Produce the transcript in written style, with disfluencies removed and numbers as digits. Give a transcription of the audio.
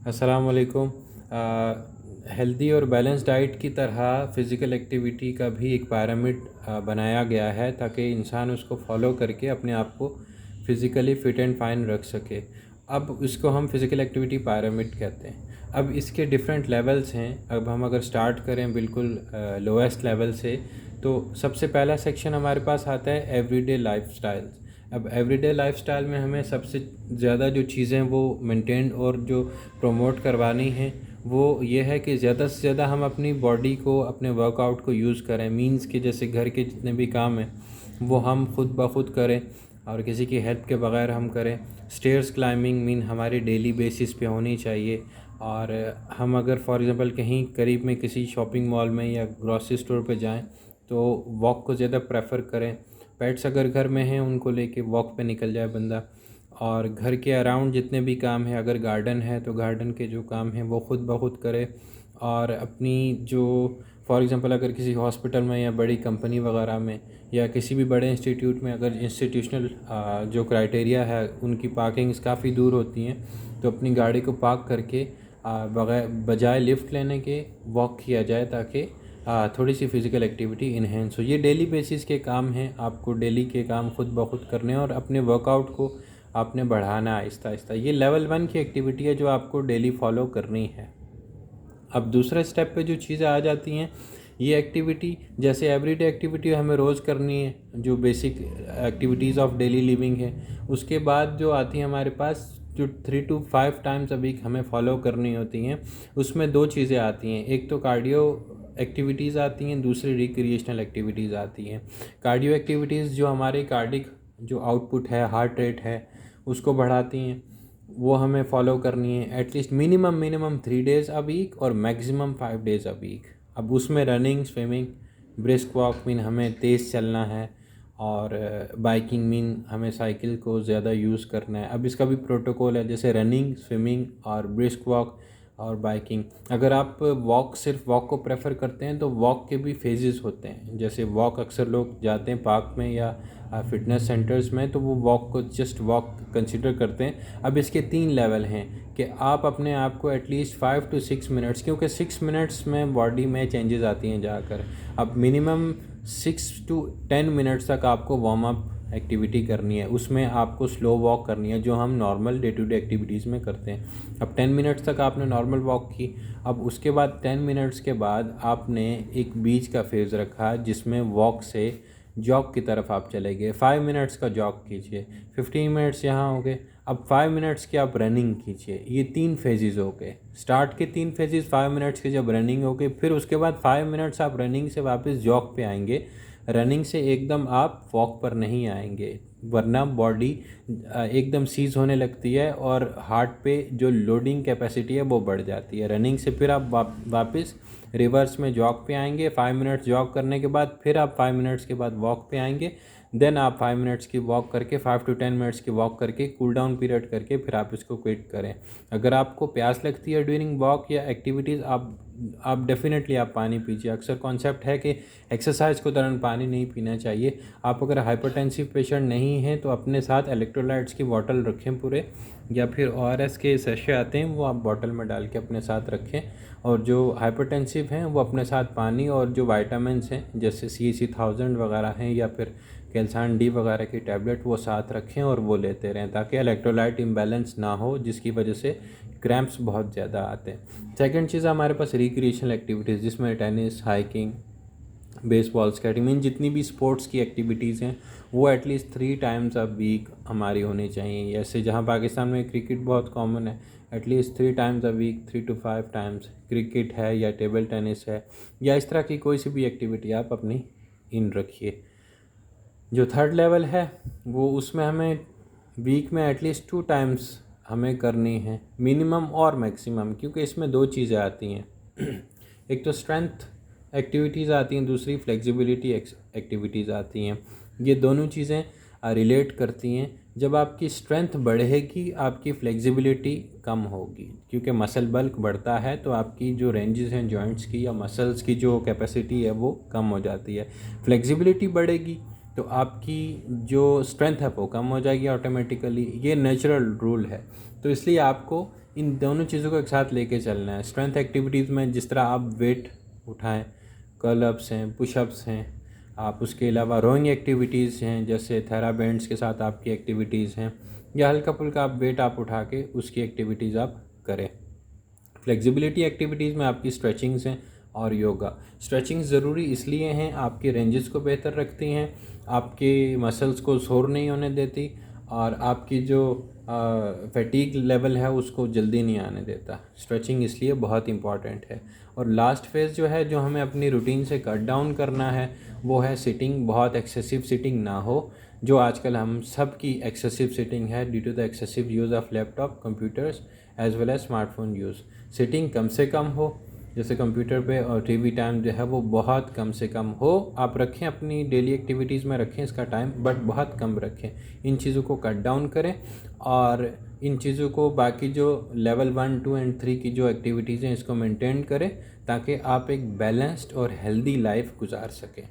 अस्सलाम वालेकुम। हेल्दी और बैलेंस डाइट की तरह फ़िज़िकल एक्टिविटी का भी एक पैरामिड बनाया गया है ताकि इंसान उसको फॉलो करके अपने आप को फ़िज़िकली फ़िट एंड फाइन रख सके। अब इसको हम फ़िज़िकल एक्टिविटी पैरामिड कहते हैं। अब इसके डिफरेंट लेवल्स हैं। अब हम अगर स्टार्ट करें बिल्कुल लोएस्ट लेवल से, तो सबसे पहला सेक्शन हमारे पास आता है एवरीडे लाइफ़स्टाइल्स। अब एवरीडे लाइफ़स्टाइल में हमें सबसे ज़्यादा जो चीज़ें वो मेंटेन और जो प्रमोट करवानी है वो ये है कि ज़्यादा से ज़्यादा हम अपनी बॉडी को, अपने वर्कआउट को यूज़ करें। मींस कि जैसे घर के जितने भी काम हैं वो हम खुद ब खुद करें और किसी की हेल्प के बगैर हम करें। स्टेयर्स क्लाइंबिंग मीन हमारी डेली बेसिस पे होनी चाहिए। और हम अगर फॉर एग्ज़ाम्पल कहीं करीब में किसी शॉपिंग मॉल में या ग्रॉसरी स्टोर पे जाएं तो वॉक को ज़्यादा प्रेफर करें। पेट्स अगर घर में हैं उनको लेके वॉक पे निकल जाए बंदा। और घर के अराउंड जितने भी काम हैं, अगर गार्डन है तो गार्डन के जो काम हैं वो खुद ब खुद करे। और अपनी जो फॉर एग्ज़ाम्पल अगर किसी हॉस्पिटल में या बड़ी कंपनी वगैरह में या किसी भी बड़े इंस्टीट्यूट में अगर इंस्टीट्यूशनल जो क्राइटेरिया है उनकी पार्किंग्स काफ़ी दूर होती हैं, तो अपनी गाड़ी को पार्क करके बजाय लिफ्ट लेने के वॉक किया जाए ताकि थोड़ी सी फ़िज़िकल एक्टिविटी इन्हेंस हो। ये डेली बेसिस के काम हैं, आपको डेली के काम खुद ब खुद करने हैं और अपने वर्कआउट को आपने बढ़ाना है आहिस्ता आहिस्ता। ये लेवल 1 की एक्टिविटी है जो आपको डेली फॉलो करनी है। अब दूसरे स्टेप पे जो चीज़ें आ जाती हैं, ये एक्टिविटी जैसे एवरीडे एक्टिविटी हमें रोज़ करनी है, जो basic activities of daily living है। उसके बाद जो आती है हमारे पास जो 3 to 5 टाइम्स अ वीक हमें फॉलो करनी होती हैं, उसमें दो चीज़ें आती हैं। एक तो कार्डियो एक्टिविटीज़ आती हैं, दूसरी रिक्रिएशनल एक्टिविटीज़ आती हैं। कार्डियो एक्टिविटीज़ जो हमारे कार्डिक जो आउटपुट है, हार्ट रेट है, उसको बढ़ाती हैं, वो हमें फॉलो करनी है at least minimum 3 days a week और मैक्सिमम 5 डेज़ अ वीक। अब उसमें running, swimming, brisk walk mean हमें तेज़ चलना है और बाइकिंग मीन हमें साइकिल को ज़्यादा यूज़ करना है। अब इसका भी प्रोटोकॉल है, जैसे रनिंग, स्विमिंग और ब्रिस्क वॉक और बाइकिंग। अगर आप सिर्फ वॉक को प्रेफर करते हैं तो वॉक के भी फेजेस होते हैं। जैसे वॉक अक्सर लोग जाते हैं पार्क में या फिटनेस सेंटर्स में, तो वो वॉक को जस्ट वॉक कंसिडर करते हैं। अब इसके 3 लेवल हैं कि आप अपने आप को एटलीस्ट 5 to 6 मिनट्स, क्योंकि 6 मिनट्स में बॉडी में चेंजेस आती हैं जाकर। अब मिनिमम 6 to 10 मिनट्स तक आपको वार्म अप एक्टिविटी करनी है। उसमें आपको स्लो वॉक करनी है जो हम normal day to day activities में करते हैं। अब 10 मिनट्स तक आपने नॉर्मल वॉक की। अब उसके बाद 10 मिनट्स के बाद आपने एक बीच का फेज़ रखा जिसमें वॉक से जॉग की तरफ आप चले गए। 5 मिनट्स का जॉग कीजिए, 15 मिनट्स यहाँ हो गए। अब 5 मिनट्स की आप रनिंग कीजिए। ये 3 फेजेज़ हो गए। स्टार्ट के 3 फेजेज़ 5 मिनट्स के जब रनिंग हो गई, फिर उसके बाद 5 मिनट्स आप रनिंग से वापस जॉग पे आएंगे। रनिंग से एकदम आप वॉक पर नहीं आएंगे, वरना बॉडी एकदम सीज होने लगती है और हार्ट पे जो लोडिंग कैपेसिटी है वो बढ़ जाती है। रनिंग से फिर आप वापस रिवर्स में जॉग पे आएंगे। 5 मिनट्स जॉग करने के बाद फिर आप 5 मिनट्स के बाद वॉक पे आएंगे। देन आप 5 मिनट्स की वॉक करके 5 to 10 मिनट्स की वॉक करके कूल डाउन पीरियड करके फिर आप इसको क्विट करें। अगर आपको प्यास लगती है ड्यूरिंग वॉक या एक्टिविटीज़, आप डेफिनेटली आप पानी पीजिए। अक्सर कॉन्सेप्ट है कि एक्सरसाइज के दौरान पानी नहीं पीना चाहिए। आप अगर हाइपरटेंसिव पेशेंट नहीं हैं तो अपने साथ इलेक्ट्रोलाइट्स की बॉटल रखें पूरे, या फिर ORS के सैशे आते हैं वो आप बॉटल में डाल के अपने साथ रखें। और जो हाइपरटेंसिव हैं वो अपने साथ पानी और जो वाइटामिन्स हैं जैसे CC1000 वगैरह हैं या फिर कैल्साइन D वगैरह की टैबलेट वो साथ रखें और वो लेते रहें ताकि इलेक्ट्रोलाइट इम्बैलेंस ना हो, जिसकी वजह से क्रैम्प्स बहुत ज़्यादा आते हैं। सेकंड चीज़ हमारे पास रिक्रिएशनल एक्टिविटीज़, जिसमें tennis, hiking, baseball, skating mean जितनी भी स्पोर्ट्स की एक्टिविटीज़ हैं वो एटलीस्ट 3 टाइम्स अ वीक हमारी होनी चाहिए। जैसे जहाँ पाकिस्तान में क्रिकेट बहुत कॉमन है, at least 3 times a week, 3 to 5 times cricket है या टेबल टेनिस है या इस तरह की कोई सी भी एक्टिविटी आप अपनी इन रखिए। जो थर्ड लेवल है वो उसमें हमें वीक में एटलीस्ट 2 टाइम्स हमें करनी है, मिनिमम और मैक्सिमम, क्योंकि इसमें दो चीज़ें आती हैं। एक तो स्ट्रेंथ एक्टिविटीज़ आती हैं, दूसरी फ्लेक्सिबिलिटी एक्टिविटीज़ आती हैं। ये दोनों चीज़ें रिलेट करती हैं। जब आपकी स्ट्रेंथ बढ़ेगी आपकी फ्लेक्सिबिलिटी कम होगी, क्योंकि मसल बल्क बढ़ता है तो आपकी जो रेंजेस हैं जॉइंट्स की या मसल्स की जो कैपेसिटी है वो कम हो जाती है। फ्लेक्सिबिलिटी बढ़ेगी तो आपकी जो स्ट्रेंथ है वो कम हो जाएगी ऑटोमेटिकली। ये नेचुरल रूल है। तो इसलिए आपको इन दोनों चीज़ों को एक साथ लेके चलना है। स्ट्रेंथ एक्टिविटीज़ में जिस तरह आप वेट उठाएं, कर्ल-अप्स हैं, पुशअप्स हैं, आप उसके अलावा रोइंग एक्टिविटीज़ हैं जैसे थेराबैंड्स के साथ आपकी एक्टिविटीज़ हैं, या हल्का फुल्का आप वेट आप उठा के उसकी एक्टिविटीज़ आप करें। फ्लेक्सिबिलिटी एक्टिविटीज़ में आपकी स्ट्रेचिंग्स हैं और योगा। स्ट्रेचिंग्स ज़रूरी इसलिए हैं, आपके रेंजेस को बेहतर रखती हैं, आपके मसल्स को शोर नहीं होने देती, और आपकी जो फैटीग लेवल है उसको जल्दी नहीं आने देता। स्ट्रेचिंग इसलिए बहुत इंपॉर्टेंट है। और लास्ट फेज़ जो है, जो हमें अपनी रूटीन से कट डाउन करना है, वो है सिटिंग। बहुत एक्सेसिव सिटिंग ना हो, जो आजकल हम सब की एक्सेसिव सिटिंग है due to the excessive use of laptop, computers as well as smartphone use. Sitting कम से कम हो, जैसे कंप्यूटर पे, और टीवी टाइम जो है वो बहुत कम से कम हो। आप रखें, अपनी डेली एक्टिविटीज़ में रखें इसका टाइम, बट बहुत कम रखें। इन चीज़ों को कट डाउन करें, और इन चीज़ों को बाकी जो लेवल 1, 2 एंड 3 की जो एक्टिविटीज़ हैं इसको मेंटेन करें, ताकि आप एक बैलेंस्ड और हेल्दी लाइफ गुजार सकें।